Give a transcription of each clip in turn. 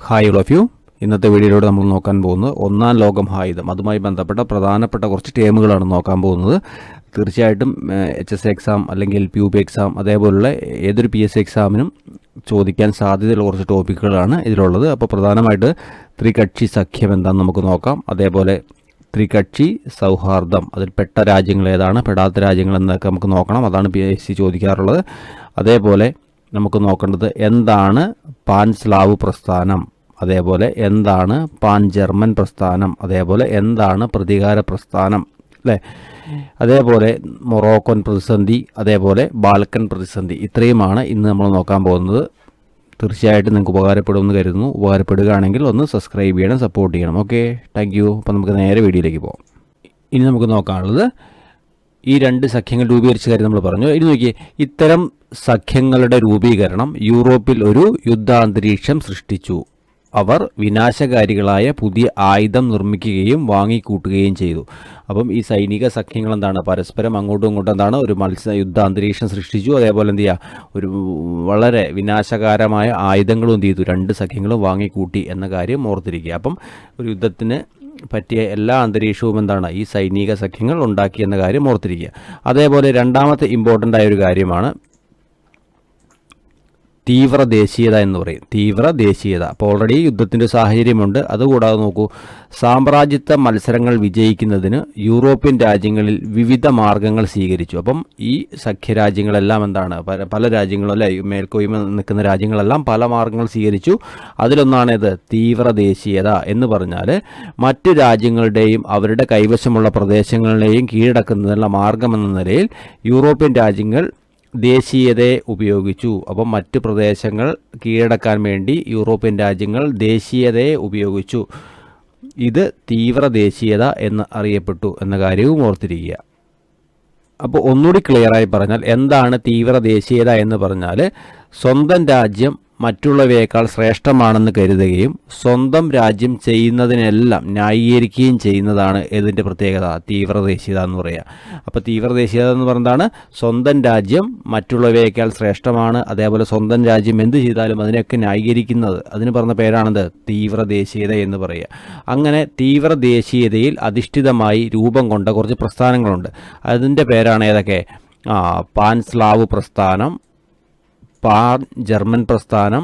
Hi all of U. ഇന്നത്തെ വീഡിയോയിലൂടെ നമ്മൾ നോക്കാൻ പോകുന്നത് ഒന്നാം ലോക മഹായുദ്ധം, അതുമായി ബന്ധപ്പെട്ട പ്രധാനപ്പെട്ട കുറച്ച് ടേമുകളാണ് നോക്കാൻ പോകുന്നത്. തീർച്ചയായിട്ടും HSC എക്സാം അല്ലെങ്കിൽ PUB എക്സാം അതേപോലുള്ള ഏതൊരു PSC എക്സാമിനും ചോദിക്കാൻ സാധ്യതയുള്ള കുറച്ച് ടോപ്പിക്കുകളാണ് ഇതിലുള്ളത്. അപ്പോൾ പ്രധാനമായിട്ട് ത്രികക്ഷി സഖ്യം എന്താണെന്ന് നമുക്ക് നോക്കാം. അതേപോലെ ത്രികക്ഷി സൗഹാർദ്ദം, അതിൽ പെട്ട രാജ്യങ്ങൾ ഏതാണ്, പെടാത്ത രാജ്യങ്ങൾ എന്നൊക്കെ നമുക്ക് നോക്കണം. അതാണ് PSC ചോദിക്കാറുള്ളത്. അതേപോലെ നമുക്ക് നോക്കേണ്ടത് എന്താണ് പാൻ സ്ലാവ് പ്രസ്ഥാനം, അതേപോലെ എന്താണ് പാൻ ജർമ്മൻ പ്രസ്ഥാനം, അതേപോലെ എന്താണ് പ്രതികാര പ്രസ്ഥാനം, അല്ലേ? അതേപോലെ മൊറോക്കൻ പ്രതിസന്ധി, അതേപോലെ ബാൽക്കൻ പ്രതിസന്ധി. ഇത്രയുമാണ് ഇന്ന് നമ്മൾ നോക്കാൻ പോകുന്നത്. തീർച്ചയായിട്ടും നിങ്ങൾക്ക് ഉപകാരപ്പെടുമെന്ന് കരുതുന്നു. ഉപകാരപ്പെടുകയാണെങ്കിൽ ഒന്ന് സബ്സ്ക്രൈബ് ചെയ്യണം, സപ്പോർട്ട് ചെയ്യണം. Okay, thank you. അപ്പോൾ നമുക്ക് നേരെ വീഡിയോയിലേക്ക് പോകാം. ഇനി നമുക്ക് നോക്കാനുള്ളത് ഈ രണ്ട് സഖ്യങ്ങൾ രൂപീകരിച്ച കാര്യം നമ്മൾ പറഞ്ഞു. ഇനി നോക്കിയേ, ഇത്തരം സഖ്യങ്ങളുടെ രൂപീകരണം യൂറോപ്പിൽ ഒരു യുദ്ധാന്തരീക്ഷം സൃഷ്ടിച്ചു. അവർ വിനാശകാരികളായ പുതിയ ആയുധം നിർമ്മിക്കുകയും വാങ്ങിക്കൂട്ടുകയും ചെയ്തു. അപ്പം ഈ സൈനിക സഖ്യങ്ങൾ എന്താണ്, പരസ്പരം അങ്ങോട്ടും ഇങ്ങോട്ടും എന്താണ് ഒരു യുദ്ധാന്തരീക്ഷം സൃഷ്ടിച്ചു. അതേപോലെ എന്ത് ചെയ്യുക, ഒരു വളരെ വിനാശകാരമായ ആയുധങ്ങളും എന്ത് ചെയ്തു, രണ്ട് സഖ്യങ്ങളും വാങ്ങിക്കൂട്ടി എന്ന കാര്യം ഓർത്തിരിക്കുക. അപ്പം ഒരു യുദ്ധത്തിന് പറ്റിയ എല്ലാ അന്തരീക്ഷവും എന്താണ്, ഈ സൈനിക സഖ്യങ്ങൾ ഉണ്ടാക്കി എന്ന കാര്യം ഓർത്തിരിക്കുക. അതേപോലെ രണ്ടാമത്തെ ഇമ്പോർട്ടൻ്റ് ആയ ഒരു കാര്യമാണ് തീവ്ര ദേശീയത എന്ന് പറയും. തീവ്ര ദേശീയത. അപ്പോൾ ഓൾറെഡി യുദ്ധത്തിൻ്റെ സാഹചര്യമുണ്ട്. അതുകൂടാതെ നോക്കൂ, സാമ്രാജ്യത്വ മത്സരങ്ങൾ വിജയിക്കുന്നതിന് യൂറോപ്യൻ രാജ്യങ്ങളിൽ വിവിധ മാർഗങ്ങൾ സ്വീകരിച്ചു. അപ്പം ഈ സഖ്യരാജ്യങ്ങളെല്ലാം എന്താണ്, പല രാജ്യങ്ങളും അല്ലെ, മേൽക്കോയ്മ നിൽക്കുന്ന രാജ്യങ്ങളെല്ലാം പല മാർഗങ്ങൾ സ്വീകരിച്ചു. അതിലൊന്നാണേത് തീവ്ര ദേശീയത എന്ന് പറഞ്ഞാൽ മറ്റു രാജ്യങ്ങളുടെയും അവരുടെ കൈവശമുള്ള പ്രദേശങ്ങളുടെയും കീഴടക്കുന്നതിനുള്ള മാർഗമെന്ന നിലയിൽ യൂറോപ്യൻ രാജ്യങ്ങൾ ദേശീയതയെ ഉപയോഗിച്ചു. അപ്പം മറ്റ് പ്രദേശങ്ങൾ കീഴടക്കാൻ വേണ്ടി യൂറോപ്യൻ രാജ്യങ്ങൾ ദേശീയതയെ ഉപയോഗിച്ചു. ഇത് തീവ്ര ദേശീയത എന്ന് അറിയപ്പെട്ടു എന്ന കാര്യവും ഓർത്തിരിക്കുക. അപ്പോൾ ഒന്നുകൂടി ക്ലിയറായി പറഞ്ഞാൽ എന്താണ് തീവ്ര ദേശീയത എന്ന് പറഞ്ഞാൽ, സ്വന്തം രാജ്യം മറ്റുള്ളവയേക്കാൾ ശ്രേഷ്ഠമാണെന്ന് കരുതുകയും സ്വന്തം രാജ്യം ചെയ്യുന്നതിനെല്ലാം ന്യായീകരിക്കുകയും ചെയ്യുന്നതാണ് ഇതിൻ്റെ പ്രത്യേകത, തീവ്രദേശീയത എന്ന് പറയുക. അപ്പോൾ തീവ്രദേശീയത എന്ന് പറയുന്നതാണ് സ്വന്തം രാജ്യം മറ്റുള്ളവയേക്കാൾ ശ്രേഷ്ഠമാണ്, അതേപോലെ സ്വന്തം രാജ്യം എന്ത് ചെയ്താലും അതിനെയൊക്കെ ന്യായീകരിക്കുന്നത്, അതിന് പറഞ്ഞ പേരാണെന്ത്, തീവ്രദേശീയത എന്ന് പറയുക. അങ്ങനെ തീവ്രദേശീയതയിൽ അധിഷ്ഠിതമായി രൂപം കൊണ്ട കുറച്ച് പ്രസ്ഥാനങ്ങളുണ്ട്. അതിൻ്റെ പേരാണ് ഏതൊക്കെ? പാൻ സ്ലാവ് പ്രസ്ഥാനം, പാൻ ജർമ്മൻ പ്രസ്ഥാനം,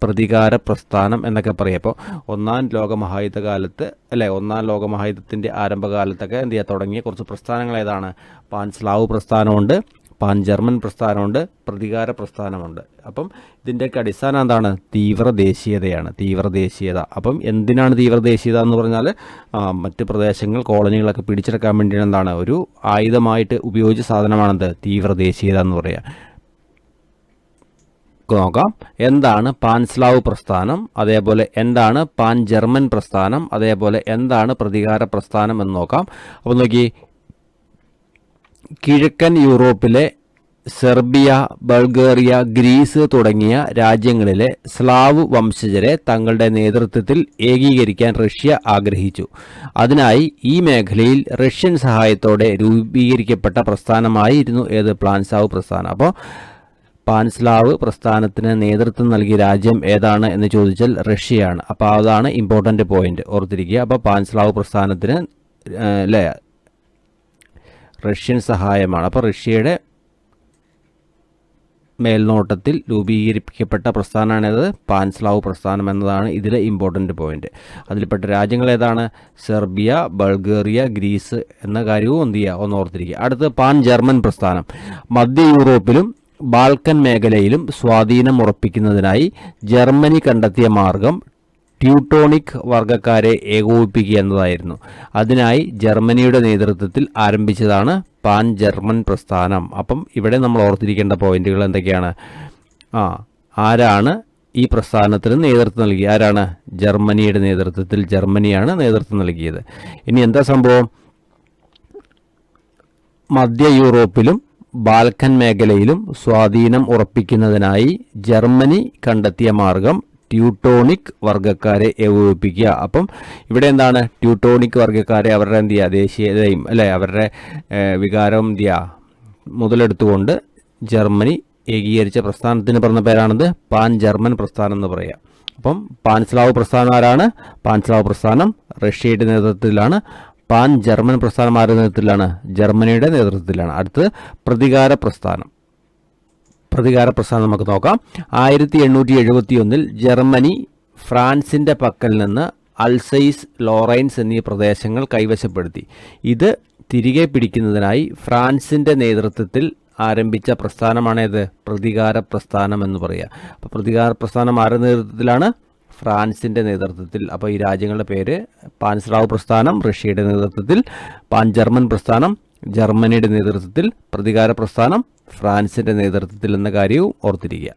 പ്രതികാര പ്രസ്ഥാനം എന്നൊക്കെ പറയും. അപ്പോൾ ഒന്നാം ലോകമഹായുദ്ധ കാലത്ത് അല്ലേ, ഒന്നാം ലോകമഹായുദ്ധത്തിൻ്റെ ആരംഭകാലത്തൊക്കെ എന്ത് ചെയ്യുക തുടങ്ങിയ കുറച്ച് പ്രസ്ഥാനങ്ങൾ ഏതാണ്? പാൻ സ്ലാവ് പ്രസ്ഥാനമുണ്ട്, പാൻ ജർമ്മൻ പ്രസ്ഥാനമുണ്ട്, പ്രതികാര പ്രസ്ഥാനമുണ്ട്. അപ്പം ഇതിൻ്റെയൊക്കെ അടിസ്ഥാനം എന്താണ്? തീവ്രദേശീയതയാണ്, തീവ്രദേശീയത. അപ്പം എന്തിനാണ് തീവ്രദേശീയത എന്ന് പറഞ്ഞാൽ, മറ്റ് പ്രദേശങ്ങൾ കോളനികളൊക്കെ പിടിച്ചെടുക്കാൻ വേണ്ടിയാണ് എന്താണ്, ഒരു ആയുധമായിട്ട് ഉപയോഗിച്ച സാധനമാണെന്ത്, തീവ്രദേശീയത എന്ന് പറയുക. നോക്കാം, എന്താണ് പാൻ സ്ലാവ് പ്രസ്ഥാനം, അതേപോലെ എന്താണ് പാൻ ജർമ്മൻ പ്രസ്ഥാനം, അതേപോലെ എന്താണ് പ്രതികാര പ്രസ്ഥാനം എന്ന് നോക്കാം. അപ്പോൾ നോക്കി, കിഴക്കൻ യൂറോപ്പിലെ സെർബിയ, ബൾഗേറിയ, ഗ്രീസ് തുടങ്ങിയ രാജ്യങ്ങളിലെ സ്ലാവ് വംശജരെ തങ്ങളുടെ നേതൃത്വത്തിൽ ഏകീകരിക്കാൻ റഷ്യ ആഗ്രഹിച്ചു. അതിനായി ഈ മേഖലയിൽ റഷ്യൻ സഹായത്തോടെ രൂപീകരിക്കപ്പെട്ട പ്രസ്ഥാനമായിരുന്നു ഏത്? പാൻ സ്ലാവ് പ്രസ്ഥാനം. അപ്പോൾ പാൻ സ്ലാവ് പ്രസ്ഥാനത്തിന് നേതൃത്വം നൽകിയ രാജ്യം ഏതാണ് എന്ന് ചോദിച്ചാൽ റഷ്യയാണ്. അപ്പോൾ അതാണ് ഇമ്പോർട്ടൻ്റ് പോയിന്റ്, ഓർത്തിരിക്കുക. അപ്പോൾ പാൻ സ്ലാവ് പ്രസ്ഥാനത്തിന് അല്ലേ റഷ്യൻ സഹായമാണ്. അപ്പോൾ റഷ്യയുടെ മേൽനോട്ടത്തിൽ രൂപീകരിക്കപ്പെട്ട പ്രസ്ഥാനമാണത് പാൻ സ്ലാവ് പ്രസ്ഥാനം എന്നതാണ് ഇതിലെ ഇമ്പോർട്ടൻ്റ് പോയിന്റ്. അതിൽപ്പെട്ട രാജ്യങ്ങൾ ഏതാണ്? സെർബിയ, ബൾഗേറിയ, ഗ്രീസ് എന്ന കാര്യവും എന്ത് ചെയ്യുക, ഒന്ന് ഓർത്തിരിക്കുക. അടുത്ത് പാൻ ജർമ്മൻ പ്രസ്ഥാനം. മധ്യ യൂറോപ്പിലും ബാൽക്കൻ മേഖലയിലും സ്വാധീനം ഉറപ്പിക്കുന്നതിനായി ജർമ്മനി കണ്ടെത്തിയ മാർഗം ട്യൂട്ടോണിക് വർഗ്ഗക്കാരെ ഏകോപിപ്പിക്കുക എന്നതായിരുന്നു. അതിനായി ജർമ്മനിയുടെ നേതൃത്വത്തിൽ ആരംഭിച്ചതാണ് പാൻ ജർമ്മൻ പ്രസ്ഥാനം. അപ്പം ഇവിടെ നമ്മൾ ഓർത്തിരിക്കേണ്ട പോയിന്റുകൾ എന്തൊക്കെയാണ്? ആരാണ് ഈ പ്രസ്ഥാനത്തിന് നേതൃത്വം നൽകിയത്? ആരാണ്? ജർമ്മനിയുടെ നേതൃത്വത്തിൽ, ജർമ്മനിയാണ് നേതൃത്വം നൽകിയത്. ഇനി എന്താ സംഭവം? മധ്യ യൂറോപ്പിലും ബാൽക്കൻ മേഖലയിലും സ്വാധീനം ഉറപ്പിക്കുന്നതിനായി ജർമ്മനി കണ്ടെത്തിയ മാർഗം ട്യൂട്ടോണിക് വർഗ്ഗക്കാരെ ഏകോപിപ്പിക്കുക. അപ്പം ഇവിടെ എന്താണ്, ട്യൂട്ടോണിക് വർഗ്ഗക്കാരെ അവരുടെ എന്ത് ചെയ്യുക, ദേശീയതയും അല്ലേ അവരുടെ വികാരവും എന്ത് ചെയ്യുക മുതലെടുത്തുകൊണ്ട് ജർമ്മനി ഏകീകരിച്ച പ്രസ്ഥാനത്തിന് പറഞ്ഞ പേരാണിത് പാൻ ജർമ്മൻ പ്രസ്ഥാനം എന്ന് പറയുക. അപ്പം പാൻസ്ലാവ് പ്രസ്ഥാനം ആരാണ്? പാൻസ്ലാവ് പ്രസ്ഥാനം റഷ്യയുടെ നേതൃത്വത്തിലാണ്. പാൻ ജർമ്മൻ പ്രസ്ഥാനം ആരുടെ നേതൃത്വത്തിലാണ്? ജർമ്മനിയുടെ നേതൃത്വത്തിലാണ്. അടുത്ത് പ്രതികാര പ്രസ്ഥാനം. പ്രതികാര പ്രസ്ഥാനം നമുക്ക് നോക്കാം. 1871 ജർമ്മനി ഫ്രാൻസിൻ്റെ പക്കൽ നിന്ന് അൽസൈസ്, ലോറൈൻസ് എന്നീ പ്രദേശങ്ങൾ കൈവശപ്പെടുത്തി. ഇത് തിരികെ പിടിക്കുന്നതിനായി ഫ്രാൻസിൻ്റെ നേതൃത്വത്തിൽ ആരംഭിച്ച പ്രസ്ഥാനമാണേത്? പ്രതികാര പ്രസ്ഥാനം എന്ന് പറയുക. അപ്പോൾ പ്രതികാര പ്രസ്ഥാനം ആരുടെ നേതൃത്വത്തിലാണ്? ഫ്രാൻസിൻ്റെ നേതൃത്വത്തിൽ. അപ്പോൾ ഈ രാജ്യങ്ങളുടെ പേര് പാൻസ്ലാവ് പ്രസ്ഥാനം റഷ്യയുടെ നേതൃത്വത്തിൽ, പാൻ ജർമ്മൻ പ്രസ്ഥാനം ജർമ്മനിയുടെ നേതൃത്വത്തിൽ, പ്രതികാര പ്രസ്ഥാനം ഫ്രാൻസിൻ്റെ നേതൃത്വത്തിൽ എന്ന കാര്യവും ഓർത്തിരിക്കുക.